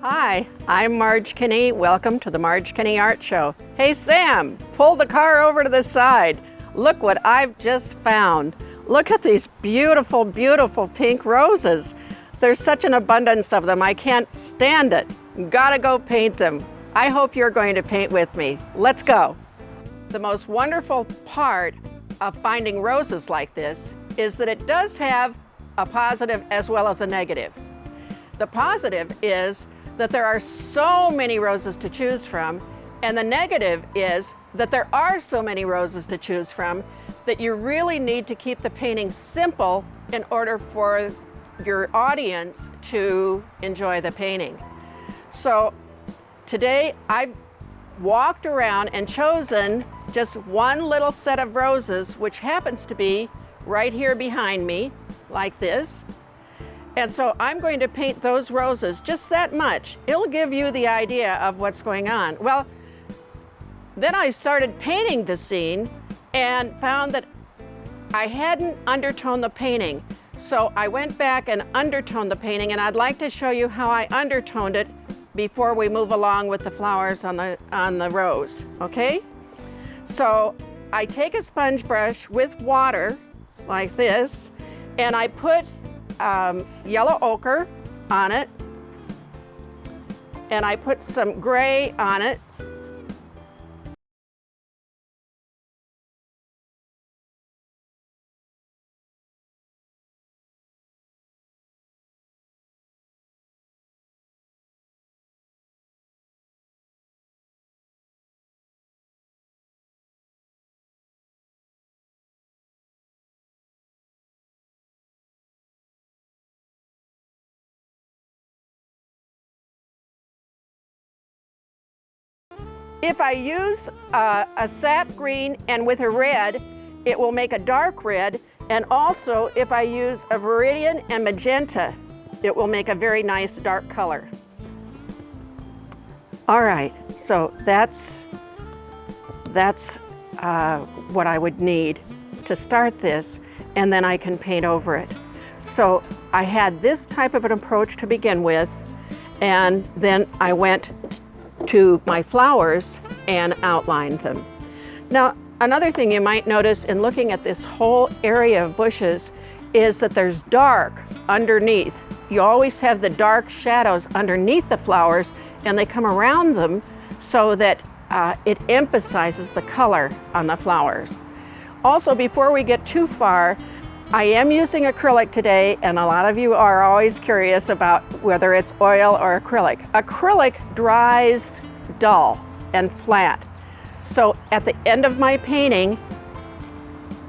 Hi, I'm Marge Kinney. Welcome to the Marge Kinney Art Show. Hey Sam, pull the car over to the side. Look what I've just found. Look at these beautiful, beautiful pink roses. There's such an abundance of them, I can't stand it. Gotta go paint them. I hope you're going to paint with me. Let's go. The most wonderful part of finding roses like this is that it does have a positive as well as a negative. The positive is that there are so many roses to choose from, and the negative is that there are so many roses to choose from that you really need to keep the painting simple in order for your audience to enjoy the painting. So today I've walked around and chosen just one little set of roses, which happens to be right here behind me, like this. And so I'm going to paint those roses just that much. It'll give you the idea of what's going on. Well, then I started painting the scene and found that I hadn't undertoned the painting. So I went back and undertoned the painting, and I'd like to show you how I undertoned it before we move along with the flowers on the rose, okay? So I take a sponge brush with water like this, and I put yellow ochre on it, and I put some gray on it, If I use a sap green and with a red, it will make a dark red. And also, if I use a viridian and magenta, it will make a very nice dark color. All right, so that's what I would need to start this, and then I can paint over it. So I had this type of an approach to begin with, and then I went to my flowers and outlined them. Now, another thing you might notice in looking at this whole area of bushes is that there's dark underneath. You always have the dark shadows underneath the flowers, and they come around them so that it emphasizes the color on the flowers. Also, before we get too far, I am using acrylic today, and a lot of you are always curious about whether it's oil or acrylic. Acrylic dries dull and flat. So at the end of my painting,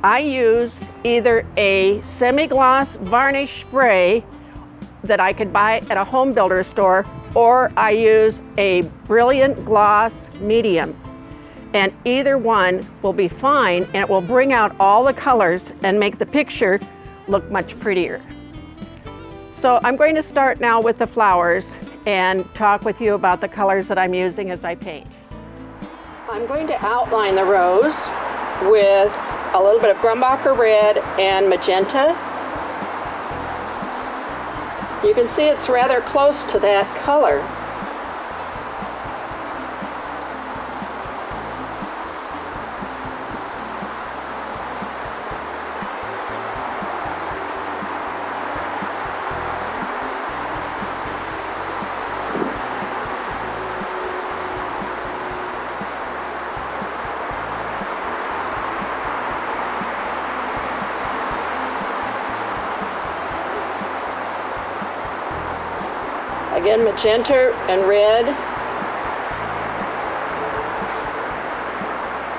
I use either a semi-gloss varnish spray that I could buy at a home builder store, or I use a brilliant gloss medium. And either one will be fine, and it will bring out all the colors and make the picture look much prettier. So I'm going to start now with the flowers and talk with you about the colors that I'm using as I paint. I'm going to outline the rose with a little bit of Grumbacher red and magenta. You can see it's rather close to that color. Again, magenta and red.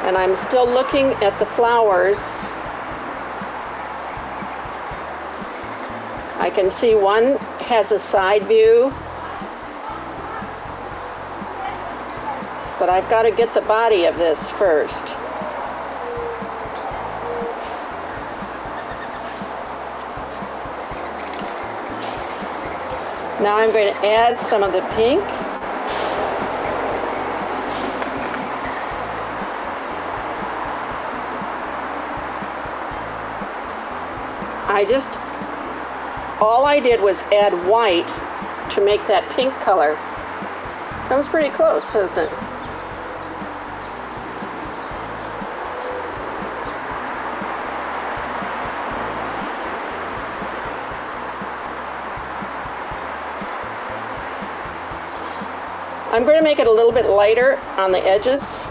And I'm still looking at the flowers. I can see one has a side view, but I've got to get the body of this first. Now I'm going to add some of the pink. All I did was add white to make that pink color, Comes pretty close, doesn't it? I'm going to make it a little bit lighter on the edges.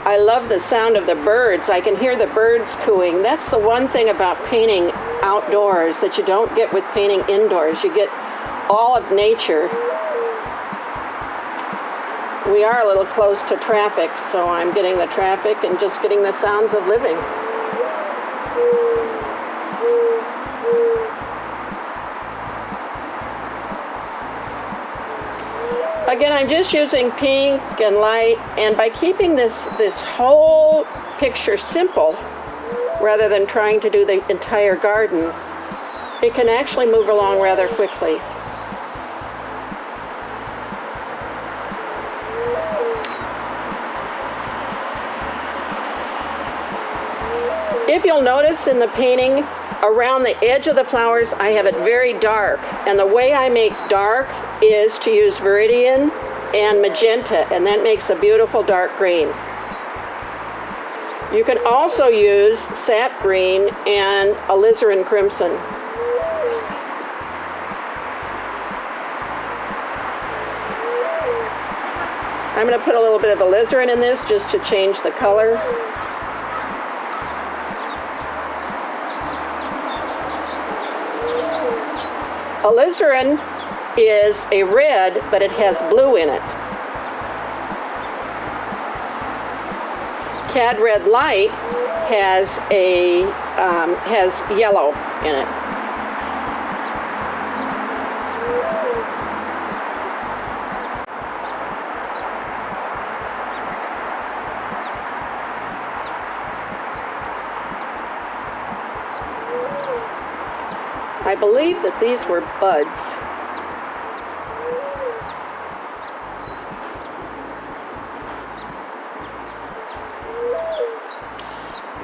I love the sound of the birds. I can hear the birds cooing. That's the one thing about painting outdoors that you don't get with painting indoors. You get all of nature. We are a little close to traffic, so I'm getting the traffic and just getting the sounds of living. Again, I'm just using pink and light, and by keeping this whole picture simple, rather than trying to do the entire garden, it can actually move along rather quickly. If you'll notice in the painting, around the edge of the flowers, I have it very dark, and the way I make dark is to use Viridian and magenta, and that makes a beautiful dark green. You can also use sap green and alizarin crimson. I'm going to put a little bit of alizarin in this just to change the color. Alizarin is a red, but it has blue in it. Cad Red Light has yellow in it. I believe that these were buds.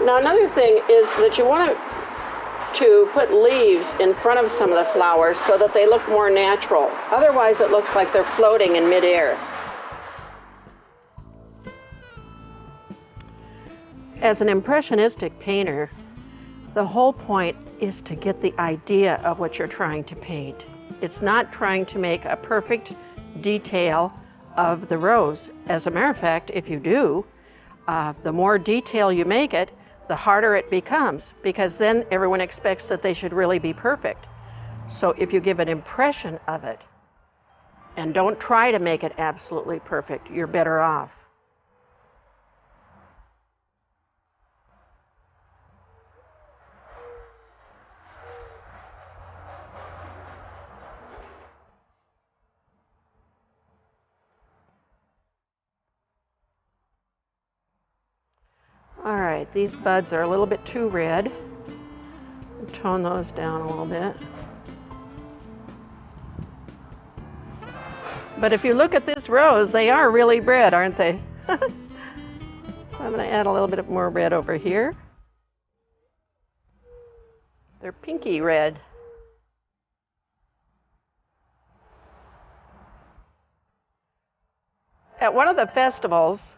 Now another thing is that you want to put leaves in front of some of the flowers so that they look more natural. Otherwise it looks like they're floating in midair. As an impressionistic painter, the whole point is to get the idea of what you're trying to paint. It's not trying to make a perfect detail of the rose. As a matter of fact, if you do, the more detail you make it, the harder it becomes, because then everyone expects that they should really be perfect. So if you give an impression of it and don't try to make it absolutely perfect, you're better off. All right, these buds are a little bit too red. Tone those down a little bit. But if you look at this rose, they are really red, aren't they? So I'm going to add a little bit more red over here. They're pinky red. At one of the festivals,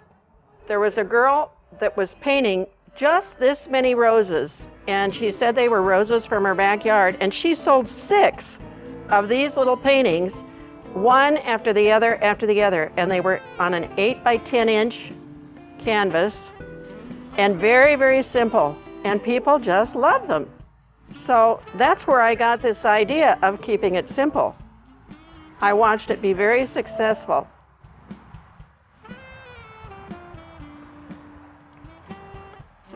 there was a girl that was painting just this many roses, and she said they were roses from her backyard, and she sold 6 of these little paintings, one after the other, and they were on an 8 by 10 inch canvas, and very, very simple, and people just love them. So that's where I got this idea of keeping it simple. I watched it be very successful.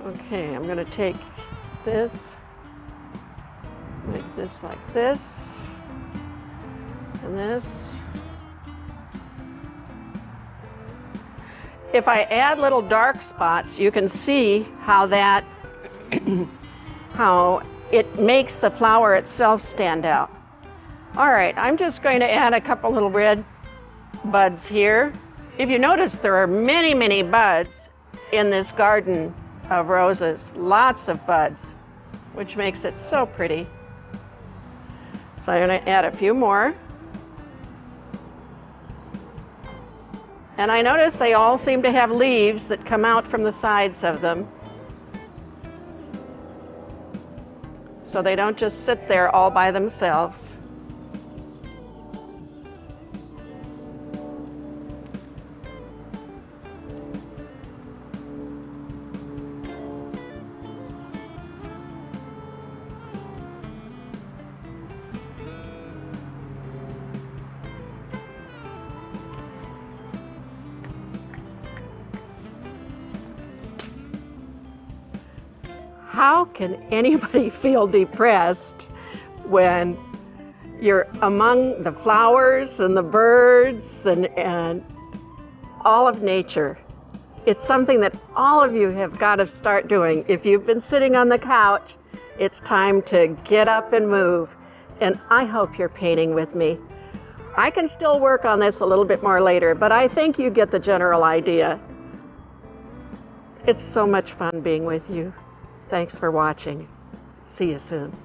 Okay, I'm going to take this, make this like this, and this. if I add little dark spots, you can see how that, how it makes the flower itself stand out. All right, I'm just going to add a couple little red buds here. If you notice, there are many, many buds in this garden of roses, lots of buds, which makes it so pretty. So I'm going to add a few more. And I notice they all seem to have leaves that come out from the sides of them. So they don't just sit there all by themselves. How can anybody feel depressed when you're among the flowers and the birds and all of nature? It's something that all of you have got to start doing. If you've been sitting on the couch, it's time to get up and move. And I hope you're painting with me. I can still work on this a little bit more later, but I think you get the general idea. It's so much fun being with you. Thanks for watching. See you soon.